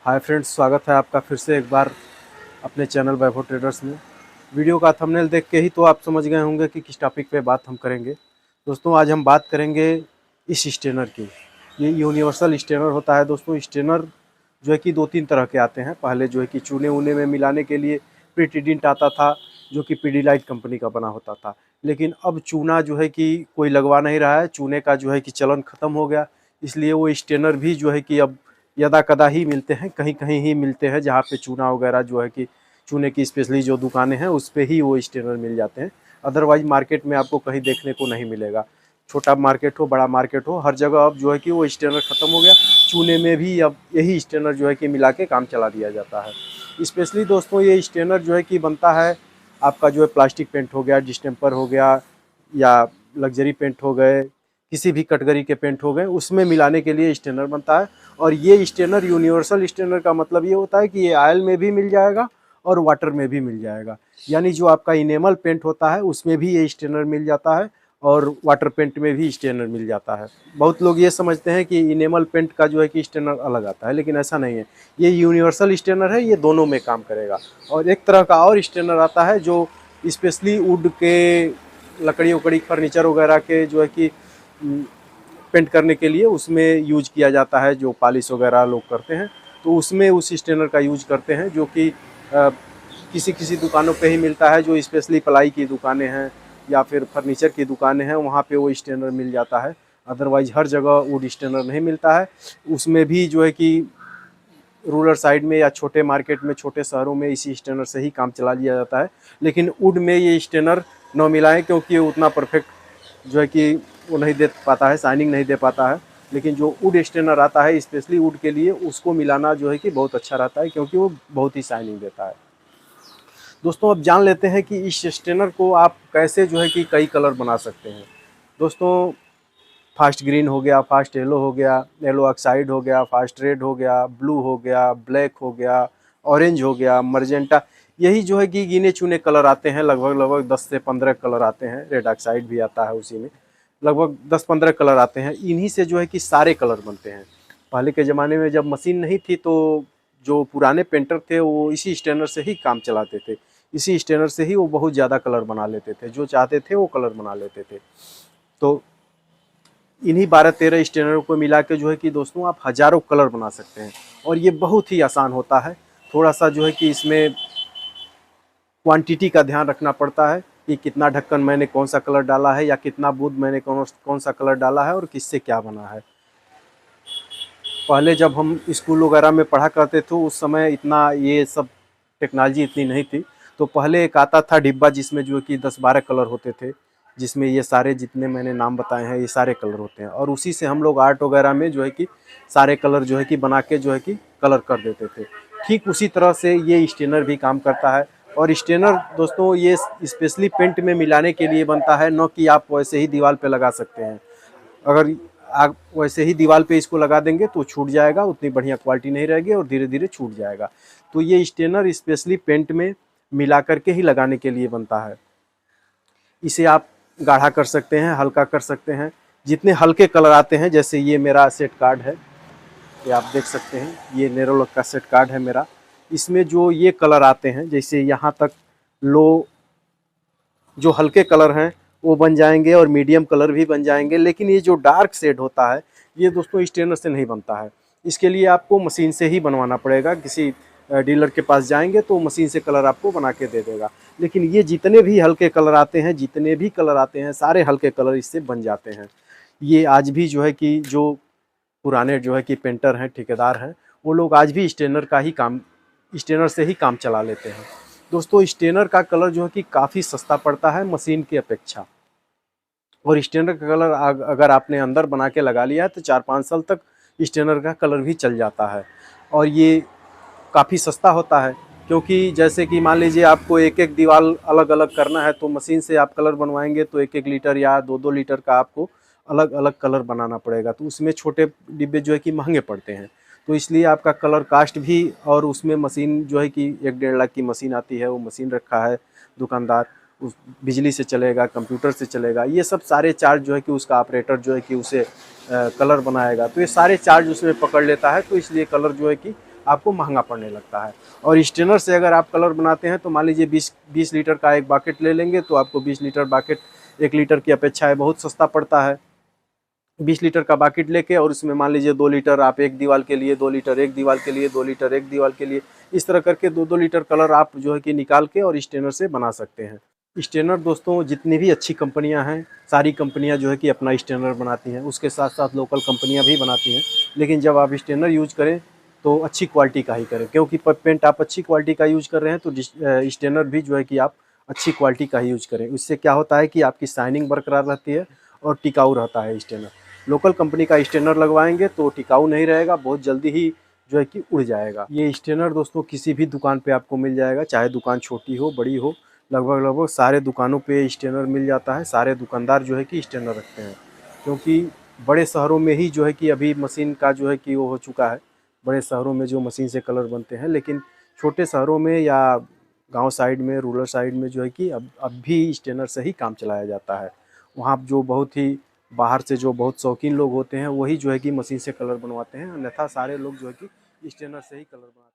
Hi friends, स्वागत है आपका फिर से एक बार अपने चैनल वैभव ट्रेडर्स में। वीडियो का थंबनेल देख के ही तो आप समझ गए होंगे कि किस टॉपिक पे बात हम करेंगे। दोस्तों, आज हम बात करेंगे इस स्टेनर की। ये यूनिवर्सल स्टेनर होता है। दोस्तों, स्टेनर जो है कि दो तीन तरह के आते हैं। पहले जो है कि चूने ऊने में मिलाने के लिए प्रीटिडेंट आता था, जो कि पीडीलाइट कंपनी का बना होता था। लेकिन अब चूना जो है कि कोई लगवा नहीं रहा है। चूने का जो है कि चलन ख़त्म हो गया, इसलिए वो स्टेनर भी जो है कि अब यदा कदा ही मिलते हैं, कहीं कहीं ही मिलते हैं, जहाँ पे चूना वगैरह जो है कि चूने की स्पेशली जो दुकानें हैं उस पे ही वो स्टेनर मिल जाते हैं। अदरवाइज मार्केट में आपको कहीं देखने को नहीं मिलेगा। छोटा मार्केट हो, बड़ा मार्केट हो, हर जगह अब जो है कि वो स्टेनर ख़त्म हो गया। चूने में भी अब यही स्टेनर जो है कि मिला के काम चला दिया जाता है। स्पेशली दोस्तों, ये स्टेनर जो है कि बनता है आपका जो है प्लास्टिक पेंट हो गया, डिस्टेम्पर हो गया, या लग्जरी पेंट हो गए, किसी भी कैटेगरी के पेंट हो गए, उसमें मिलाने के लिए स्टेनर बनता है। और ये स्टेनर यूनिवर्सल स्टेनर का मतलब ये होता है कि ये ऑयल में भी मिल जाएगा और वाटर में भी मिल जाएगा। यानी जो आपका इनेमल पेंट होता है उसमें भी ये स्टेनर मिल जाता है और वाटर पेंट में भी स्टेनर मिल जाता है। बहुत लोग ये समझते हैं कि इनेमल पेंट का जो है कि स्टेनर अलग आता है, लेकिन ऐसा नहीं है। ये यूनिवर्सल स्टेनर है, ये दोनों में काम करेगा। और एक तरह का और स्टेनर आता है जो स्पेशली वुड के, लकड़ी उकड़ी, फर्नीचर वगैरह के जो है कि पेंट करने के लिए उसमें यूज किया जाता है। जो पॉलिश वगैरह लोग करते हैं तो उसमें उस स्टेनर का यूज करते हैं, जो कि किसी किसी दुकानों पे ही मिलता है। जो स्पेशली प्लाई की दुकानें हैं या फिर फर्नीचर की दुकानें हैं, वहाँ पे वो स्टेनर मिल जाता है। अदरवाइज हर जगह वुड स्टेनर नहीं मिलता है। उसमें भी जो है कि रूरल साइड में या छोटे मार्केट में, छोटे शहरों में इसी स्टेनर से ही काम चला लिया जाता है। लेकिन वुड में ये स्टेनर न मिलाएं, क्योंकि उतना परफेक्ट जो है कि वो नहीं दे पाता है, शाइनिंग नहीं दे पाता है। लेकिन जो वुड स्टेनर आता है स्पेशली वुड के लिए, उसको मिलाना जो है कि बहुत अच्छा रहता है, क्योंकि वो बहुत ही शाइनिंग देता है। दोस्तों, अब जान लेते हैं कि इस स्टेनर को आप कैसे जो है कि कई कलर बना सकते हैं। दोस्तों, फास्ट ग्रीन हो गया, फास्ट येलो हो गया, येलो ऑक्साइड हो गया, फास्ट रेड हो गया, ब्लू हो गया, ब्लैक हो गया, ऑरेंज हो गया, मर्जेंटा, यही जो है कि गिने चुने कलर आते हैं। लगभग 10 से 15 कलर आते हैं। रेड ऑक्साइड भी आता है उसी में। लगभग 10-15 कलर आते हैं। इन्हीं से जो है कि सारे कलर बनते हैं। पहले के ज़माने में जब मशीन नहीं थी तो जो पुराने पेंटर थे वो इसी स्टेनर से ही काम चलाते थे। इसी स्टेनर से ही वो बहुत ज़्यादा कलर बना लेते थे, जो चाहते थे वो कलर बना लेते थे। तो इन्हीं 12-13 स्टेनरों को मिला के जो है कि दोस्तों आप हज़ारों कलर बना सकते हैं। और ये बहुत ही आसान होता है। थोड़ा सा जो है कि इसमें क्वांटिटी का ध्यान रखना पड़ता है कि कितना ढक्कन मैंने कौन सा कलर डाला है, या कितना बूंद मैंने कौन सा कलर डाला है, और किससे क्या बना है। पहले जब हम स्कूल वगैरह में पढ़ा करते थे उस समय इतना ये सब टेक्नोलॉजी इतनी नहीं थी। तो पहले एक आता था डिब्बा, जिसमें जो है कि 10-12 कलर होते थे, जिसमें ये सारे जितने मैंने नाम बताए हैं ये सारे कलर होते हैं। और उसी से हम लोग आर्ट वगैरह में जो है कि सारे कलर जो है कि बना के जो है कि कलर कर देते थे। ठीक उसी तरह से ये स्टेनर भी काम करता है। और स्टेनर दोस्तों ये स्पेशली पेंट में मिलाने के लिए बनता है, न कि आप वैसे ही दीवार पे लगा सकते हैं। अगर आप वैसे ही दीवार पे इसको लगा देंगे तो छूट जाएगा, उतनी बढ़िया क्वालिटी नहीं रहेगी और धीरे धीरे छूट जाएगा। तो ये स्टेनर स्पेशली पेंट में मिला करके ही लगाने के लिए बनता है। इसे आप गाढ़ा कर सकते हैं, हल्का कर सकते हैं। जितने हल्के कलर आते हैं, जैसे ये मेरा सेट कार्ड है, ये आप देख सकते हैं, ये नेरोलक का सेट कार्ड है मेरा। इसमें जो ये कलर आते हैं, जैसे यहाँ तक लो, जो हल्के कलर हैं वो बन जाएंगे और मीडियम कलर भी बन जाएंगे। लेकिन ये जो डार्क शेड होता है ये दोस्तों स्टेनर से नहीं बनता है। इसके लिए आपको मशीन से ही बनवाना पड़ेगा। किसी डीलर के पास जाएंगे तो मशीन से कलर आपको बना के दे देगा। लेकिन ये जितने भी हल्के कलर आते हैं, जितने भी कलर आते हैं, सारे हल्के कलर इससे बन जाते हैं। ये आज भी जो है कि जो पुराने जो है कि पेंटर हैं, ठेकेदार हैं, वो लोग आज भी स्टेनर से ही काम चला लेते हैं। दोस्तों, स्टेनर का कलर जो है कि काफ़ी सस्ता पड़ता है मशीन की अपेक्षा। और स्टेनर का कलर अगर आपने अंदर बना के लगा लिया है तो 4-5 साल तक स्टेनर का कलर भी चल जाता है। और ये काफ़ी सस्ता होता है, क्योंकि जैसे कि मान लीजिए आपको एक एक दीवार अलग अलग करना है, तो मशीन से आप कलर बनवाएंगे तो 1-1 लीटर या 2-2 लीटर का आपको अलग अलग कलर बनाना पड़ेगा। तो उसमें छोटे डिब्बे जो है कि महंगे पड़ते हैं। तो इसलिए आपका कलर कास्ट भी, और उसमें मशीन जो है कि 1-1.5 लाख की मशीन आती है, वो मशीन रखा है दुकानदार, उस बिजली से चलेगा, कंप्यूटर से चलेगा, ये सब सारे चार्ज जो है कि उसका ऑपरेटर जो है कि उसे कलर बनाएगा, तो ये सारे चार्ज उसमें पकड़ लेता है। तो इसलिए कलर जो है कि आपको महंगा पड़ने लगता है। और स्टेनर से अगर आप कलर बनाते हैं तो मान लीजिए 20 लीटर का एक बकेट ले लेंगे तो आपको 20 लीटर बकेट 1 लीटर की अपेक्षा है बहुत सस्ता पड़ता है। 20 लीटर का बकेट लेके और उसमें मान लीजिए 2 लीटर आप एक दीवार के लिए, 2 लीटर एक दीवार के लिए, 2 लीटर एक दीवार के लिए, इस तरह करके 2-2 लीटर कलर आप जो है कि निकाल के और स्टेनर से बना सकते हैं। स्टेनर दोस्तों जितनी भी अच्छी कंपनियां हैं, सारी कंपनियां जो है कि अपना स्टेनर बनाती हैं, उसके साथ साथ लोकल कंपनियां भी बनाती हैं। लेकिन जब आप स्टेनर यूज़ करें तो अच्छी क्वालिटी का ही करें, क्योंकि पेंट आप अच्छी क्वालिटी का यूज़ कर रहे हैं तो स्टेनर भी जो है कि आप अच्छी क्वालिटी का ही यूज़ करें। उससे क्या होता है कि आपकी शाइनिंग बरकरार रहती है और टिकाऊ रहता है स्टेनर। लोकल कंपनी का स्टेनर लगवाएंगे तो टिकाऊ नहीं रहेगा, बहुत जल्दी ही जो है कि उड़ जाएगा। ये स्टेनर दोस्तों किसी भी दुकान पे आपको मिल जाएगा, चाहे दुकान छोटी हो बड़ी हो, लगभग सारे दुकानों पे स्टेनर मिल जाता है। सारे दुकानदार जो है कि स्टेनर रखते हैं, क्योंकि बड़े शहरों में ही जो है कि अभी मशीन का जो है कि वो हो चुका है। बड़े शहरों में जो मशीन से कलर बनते हैं, लेकिन छोटे शहरों में या गांव साइड में, रूरल साइड में जो है कि अब भी स्टेनर से ही काम चलाया जाता है। वहाँ जो बहुत ही बाहर से जो बहुत शौकीन लोग होते हैं वही जो है कि मशीन से कलर बनवाते हैं, अन्यथा सारे लोग जो है कि स्टेनर से ही कलर बनाते हैं।